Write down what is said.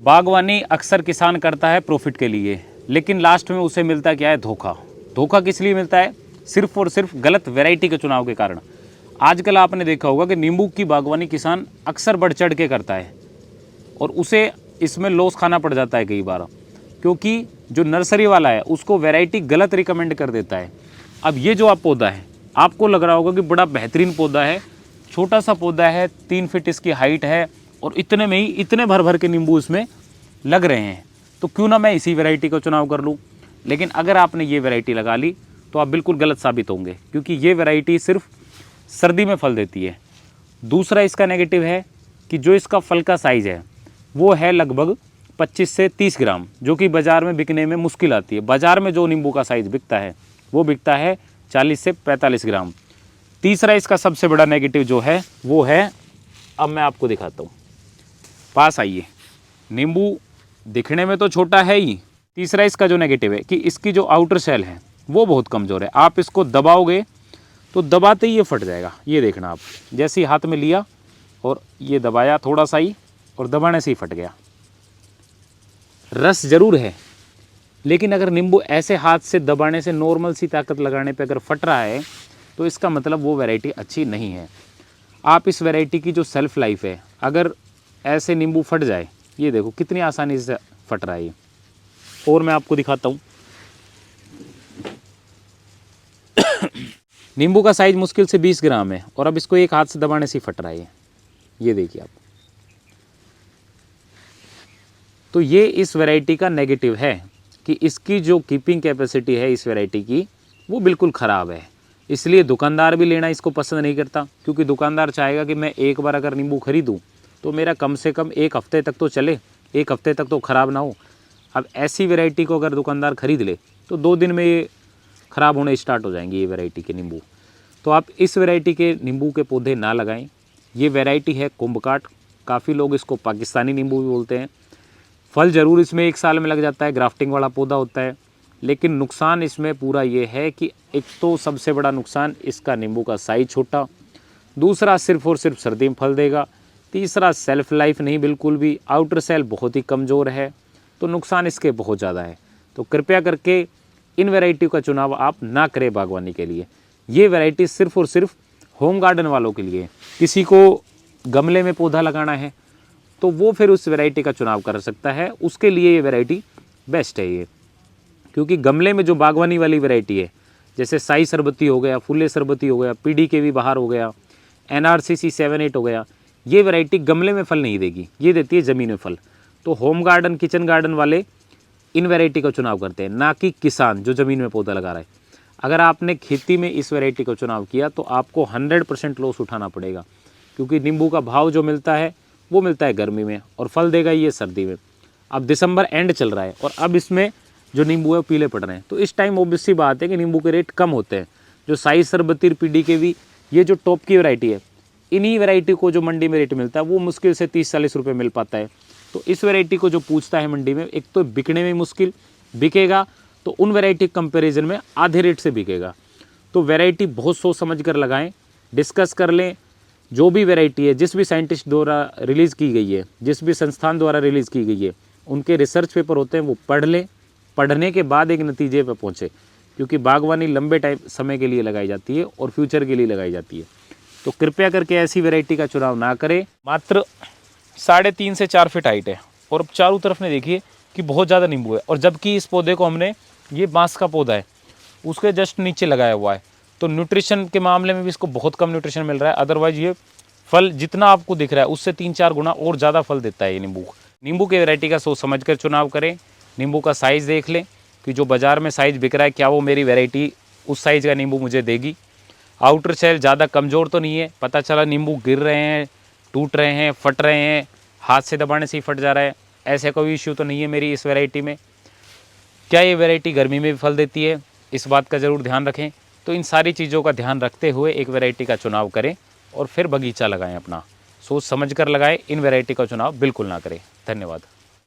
बागवानी अक्सर किसान करता है प्रॉफिट के लिए, लेकिन लास्ट में उसे मिलता क्या है? धोखा। धोखा किस लिए मिलता है? सिर्फ और सिर्फ गलत वैरायटी के चुनाव के कारण। आजकल आपने देखा होगा कि नींबू की बागवानी किसान अक्सर बढ़ चढ़ के करता है और उसे इसमें लॉस खाना पड़ जाता है कई बार, क्योंकि जो नर्सरी वाला है उसको वैरायटी गलत रिकमेंड कर देता है। अब ये जो आप पौधा है, आपको लग रहा होगा कि बड़ा बेहतरीन पौधा है, छोटा सा पौधा है, 3 फीट इसकी हाइट है और इतने में ही इतने भर भर के नींबू इसमें लग रहे हैं, तो क्यों ना मैं इसी वैरायटी का चुनाव कर लूँ। लेकिन अगर आपने ये वैरायटी लगा ली तो आप बिल्कुल गलत साबित होंगे, क्योंकि ये वैरायटी सिर्फ सर्दी में फल देती है। दूसरा इसका नेगेटिव है कि जो इसका फल का साइज़ है वो है लगभग 25 से 30 ग्राम, जो कि बाज़ार में बिकने में मुश्किल आती है। बाज़ार में जो नींबू का साइज़ बिकता है वो बिकता है 40 से 45 ग्राम। तीसरा इसका सबसे बड़ा नेगेटिव जो है वो है, अब मैं आपको दिखाता हूँ, पास आइए। नींबू दिखने में तो छोटा है ही। तीसरा इसका जो नेगेटिव है कि इसकी जो आउटर सेल है वो बहुत कमज़ोर है। आप इसको दबाओगे तो दबाते ही ये फट जाएगा। ये देखना आप, जैसे ही हाथ में लिया और ये दबाया थोड़ा सा ही और दबाने से ही फट गया। रस ज़रूर है, लेकिन अगर नींबू ऐसे हाथ से दबाने से, नॉर्मल सी ताकत लगाने पे अगर फट रहा है तो इसका मतलब वो वैरायटी अच्छी नहीं है। आप इस वैरायटी की जो सेल्फ़ लाइफ है, अगर ऐसे नींबू फट जाए, ये देखो कितनी आसानी से फट रहा है ये। और मैं आपको दिखाता हूँ। नींबू का साइज मुश्किल से 20 ग्राम है और अब इसको एक हाथ से दबाने से ही फट रहा है ये देखिए आप। तो ये इस वैरायटी का नेगेटिव है कि इसकी जो कीपिंग कैपेसिटी है इस वैरायटी की वो बिल्कुल ख़राब है। इसलिए दुकानदार भी लेना इसको पसंद नहीं करता, क्योंकि दुकानदार चाहेगा कि मैं एक बार अगर नींबू खरीदूं तो मेरा कम से कम 1 हफ्ते तक तो चले, 1 हफ्ते तक तो ख़राब ना हो। अब ऐसी वैरायटी को अगर दुकानदार ख़रीद ले तो 2 दिन में ये ख़राब होने स्टार्ट हो जाएंगे ये वैरायटी के नींबू। तो आप इस वैरायटी के नींबू के पौधे ना लगाएं। ये वैरायटी है कुंभकाठ, काफ़ी लोग इसको पाकिस्तानी नींबू भी बोलते हैं। फल ज़रूर इसमें 1 साल में लग जाता है, ग्राफ्टिंग वाला पौधा होता है, लेकिन नुकसान इसमें पूरा ये है कि एक तो सबसे बड़ा नुकसान इसका नींबू का साइज छोटा, दूसरा सिर्फ और सिर्फ सर्दी में फल देगा, तीसरा सेल्फ लाइफ नहीं बिल्कुल भी, आउटर सेल बहुत ही कमज़ोर है, तो नुकसान इसके बहुत ज़्यादा है। तो कृपया करके इन वैरायटी का चुनाव आप ना करें बागवानी के लिए। ये वैरायटी सिर्फ और सिर्फ होम गार्डन वालों के लिए। किसी को गमले में पौधा लगाना है तो वो फिर उस वैरायटी का चुनाव कर सकता है, उसके लिए ये वैरायटी बेस्ट है ये। क्योंकि गमले में जो बागवानी वाली वैरायटी है, जैसे साई सरबती हो गया, फुल्ले सरबती हो गया, PDKV बाहर हो गया, NRCC 7-8 हो गया, ये वैरायटी गमले में फल नहीं देगी, ये देती है ज़मीन में फल। तो होम गार्डन, किचन गार्डन वाले इन वैरायटी का चुनाव करते हैं, ना कि किसान जो ज़मीन में पौधा लगा रहा है। अगर आपने खेती में इस वैरायटी का चुनाव किया तो आपको 100% लॉस उठाना पड़ेगा, क्योंकि नींबू का भाव जो मिलता है वो मिलता है गर्मी में और फल देगा ये सर्दी में। अब दिसंबर एंड चल रहा है और अब इसमें जो नींबू है वो पीले पड़ रहे हैं, तो इस टाइम ऑब्वियस सी बात है कि नींबू के रेट कम होते हैं। जो साई सरबती, PDKV, ये जो टॉप की वैरायटी है, इन्हीं वैरायटी को जो मंडी में रेट मिलता है वो मुश्किल से 30-40 रुपये मिल पाता है। तो इस वैरायटी को जो पूछता है मंडी में, एक तो बिकने में मुश्किल, बिकेगा तो उन वैरायटी कंपैरिजन में आधे रेट से बिकेगा। तो वैरायटी बहुत सोच समझ कर लगाएं, डिस्कस कर लें। जो भी वैरायटी है, जिस भी साइंटिस्ट द्वारा रिलीज़ की गई है, जिस भी संस्थान द्वारा रिलीज़ की गई है, उनके रिसर्च पेपर होते हैं वो पढ़ लें। पढ़ने के बाद एक नतीजे पर पहुँचे, क्योंकि बागवानी लंबे टाइम समय के लिए लगाई जाती है और फ्यूचर के लिए लगाई जाती है। तो कृपया करके ऐसी वैरायटी का चुनाव ना करें। मात्र 3.5 से 4 फीट हाइट है और अब चारों तरफ ने देखिए कि बहुत ज़्यादा नींबू है, और जबकि इस पौधे को हमने, ये बांस का पौधा है, उसके जस्ट नीचे लगाया हुआ है। तो न्यूट्रिशन के मामले में भी इसको बहुत कम न्यूट्रिशन मिल रहा है। अदरवाइज ये फल जितना आपको दिख रहा है उससे 3-4 गुना और ज़्यादा फल देता है ये नींबू। नींबू के वैरायटी का सोच समझ कर चुनाव करें। नींबू का साइज़ देख लें कि जो बाज़ार में साइज़ बिक रहा है, क्या वो मेरी वैरायटी उस साइज़ का नींबू मुझे देगी। आउटर सेल ज़्यादा कमज़ोर तो नहीं है, पता चला नींबू गिर रहे हैं, टूट रहे हैं, फट रहे हैं, हाथ से दबाने से ही फट जा रहा है, ऐसे कोई इश्यू तो नहीं है मेरी इस वैरायटी में। क्या ये वैरायटी गर्मी में भी फल देती है, इस बात का ज़रूर ध्यान रखें। तो इन सारी चीज़ों का ध्यान रखते हुए एक वैरायटी का चुनाव करें और फिर बगीचा लगाएं अपना। सोच समझ कर लगाएं, इन वैरायटी का चुनाव बिल्कुल ना करें। धन्यवाद।